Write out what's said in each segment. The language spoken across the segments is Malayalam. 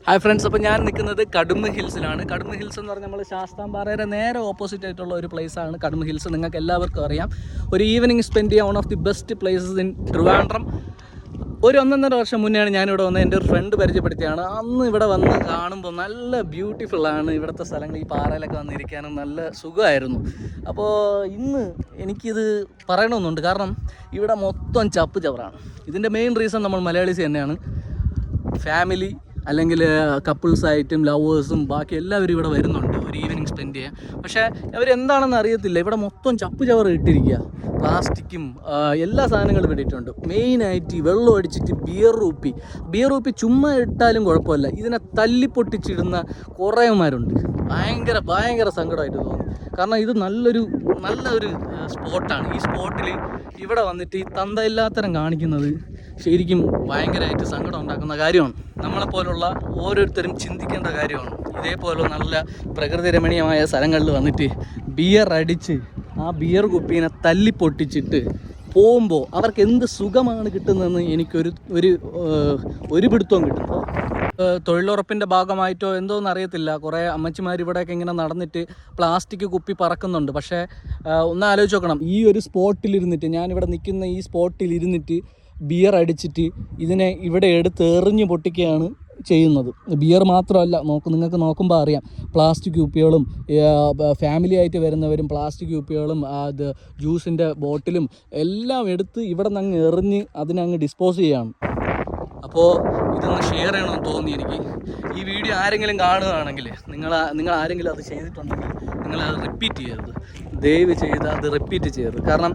ഹായ് ഫ്രണ്ട്സ്, അപ്പോൾ ഞാൻ നിൽക്കുന്നത് കടുമ ഹിൽസിലാണ്. കടുമ ഹിൽസ് എന്ന് പറഞ്ഞാൽ നമ്മൾ ശാസ്താംപാറയുടെ നേരെ ഓപ്പോസിറ്റ് ആയിട്ടുള്ള ഒരു പ്ലേസാണ് കടുമ ഹിൽസ്. നിങ്ങൾക്ക് എല്ലാവർക്കും അറിയാം. ഒരു ഈവനിങ് സ്പെൻഡ് ചെയ്യാൻ one of the best places in Trivandrum. ഒരു 1.5 വർഷം മുന്നെയാണ് ഞാനിവിടെ വന്നത്. എൻ്റെ ഒരു ഫ്രണ്ട് പരിചയപ്പെടുത്തിയാണ്. അന്ന് ഇവിടെ വന്ന് കാണുമ്പോൾ നല്ല ബ്യൂട്ടിഫുള്ളാണ് ഇവിടുത്തെ സ്ഥലങ്ങൾ. ഈ പാറയിലൊക്കെ വന്നിരിക്കാനും നല്ല സുഖമായിരുന്നു. അപ്പോൾ ഇന്ന് എനിക്കിത് പറയണമെന്നുണ്ട്. കാരണം ഇവിടെ മൊത്തം ചപ്പ് ചവറാണ്. ഇതിൻ്റെ മെയിൻ റീസൺ നമ്മൾ മലയാളീസ് തന്നെയാണ്. ഫാമിലി അല്ലെങ്കിൽ കപ്പിൾസായിട്ടും ലവേഴ്സും ബാക്കി എല്ലാവരും ഇവിടെ വരുന്നുണ്ട് ഒരു ഈവനിങ് സ്പെൻഡ് ചെയ്യാൻ. പക്ഷേ അവരെന്താണെന്ന് അറിയത്തില്ല. ഇവിടെ മൊത്തം ചപ്പ് ചവറ് ഇട്ടിരിക്കുക. പ്ലാസ്റ്റിക്കും എല്ലാ സാധനങ്ങളും ഇട്ടിട്ടുണ്ട്. മെയിനായിട്ട് വെള്ളം അടിച്ചിട്ട് ബിയർ ഊപ്പി ചുമ്മാ ഇട്ടാലും കുഴപ്പമില്ല. ഇതിനെ തല്ലിപ്പൊട്ടിച്ചിടുന്ന കുറേമാരുണ്ട്. ഭയങ്കര സങ്കടമായിട്ട് തോന്നി. കാരണം ഇത് നല്ലൊരു സ്പോട്ടാണ്. ഈ സ്പോട്ടിൽ ഇവിടെ വന്നിട്ട് ഈ തന്തയില്ലാത്തരം കാണിക്കുന്നത് ശരിക്കും ഭയങ്കരമായിട്ട് സങ്കടം ഉണ്ടാക്കുന്ന കാര്യമാണ്. നമ്മളെപ്പോലുള്ള ഓരോരുത്തരും ചിന്തിക്കേണ്ട കാര്യമാണ്. ഇതേപോലെ നല്ല പ്രകൃതി രമണീയമായ സ്ഥലങ്ങളിൽ വന്നിട്ട് ബിയർ അടിച്ച് ആ ബിയർ കുപ്പീനെ തല്ലിപ്പൊട്ടിച്ചിട്ട് പോകുമ്പോൾ അവർക്ക് എന്ത് സുഖമാണ് കിട്ടുന്നതെന്ന് എനിക്കൊരു പിടുത്തവും കിട്ടുന്നത്. തൊഴിലുറപ്പിൻ്റെ ഭാഗമായിട്ടോ എന്തോന്ന് അറിയത്തില്ല, കുറേ അമ്മച്ചിമാർ ഇവിടെയൊക്കെ ഇങ്ങനെ നടന്നിട്ട് പ്ലാസ്റ്റിക് കുപ്പി പറക്കുന്നുണ്ട്. പക്ഷേ ഒന്ന് ആലോചിച്ച് നോക്കണം, ഈ ഒരു സ്പോട്ടിലിരുന്നിട്ട്, ഞാനിവിടെ നിൽക്കുന്ന ഈ സ്പോട്ടിലിരുന്നിട്ട് ബിയർ അടിച്ചിട്ട് ഇതിനെ ഇവിടെ എടുത്ത് എറിഞ്ഞ് പൊട്ടിക്കുകയാണ് ചെയ്യുന്നത്. ബിയർ മാത്രമല്ല, നിങ്ങൾക്ക് നോക്കുമ്പോൾ അറിയാം, പ്ലാസ്റ്റിക് കുപ്പികളും ഫാമിലി ആയിട്ട് വരുന്നവരും പ്ലാസ്റ്റിക് കുപ്പികളും അത് ജ്യൂസിൻ്റെ ബോട്ടിലും എല്ലാം എടുത്ത് ഇവിടെ നിന്ന് അങ്ങ് എറിഞ്ഞ് അതിനങ്ങ് ഡിസ്പോസ് ചെയ്യുകയാണ്. അപ്പോൾ ഇതൊന്ന് ഷെയർ ചെയ്യണമെന്ന് തോന്നി എനിക്ക്. ഈ വീഡിയോ ആരെങ്കിലും കാണുകയാണെങ്കിൽ, നിങ്ങൾ ആരെങ്കിലും അത് ചെയ്തിട്ടുണ്ടെങ്കിൽ നിങ്ങളത് റിപ്പീറ്റ് ചെയ്യരുത്. ദയവ് ചെയ്ത് അത് റിപ്പീറ്റ് ചെയ്യരുത്. കാരണം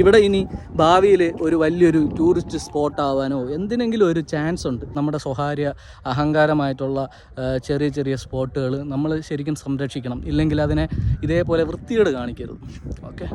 ഇവിടെ ഇനി ഭാവിയിൽ ഒരു വലിയൊരു ടൂറിസ്റ്റ് സ്പോട്ടാവാനോ എന്തിനെങ്കിലും ഒരു ചാൻസ് ഉണ്ട്. നമ്മുടെ സ്വകാര്യ അഹങ്കാരമായിട്ടുള്ള ചെറിയ സ്പോട്ടുകൾ നമ്മൾ ശരിക്കും സംരക്ഷിക്കണം. ഇല്ലെങ്കിൽ അതിനെ ഇതേപോലെ വൃത്തികേട് കാണിക്കരുത്. ഓക്കെ.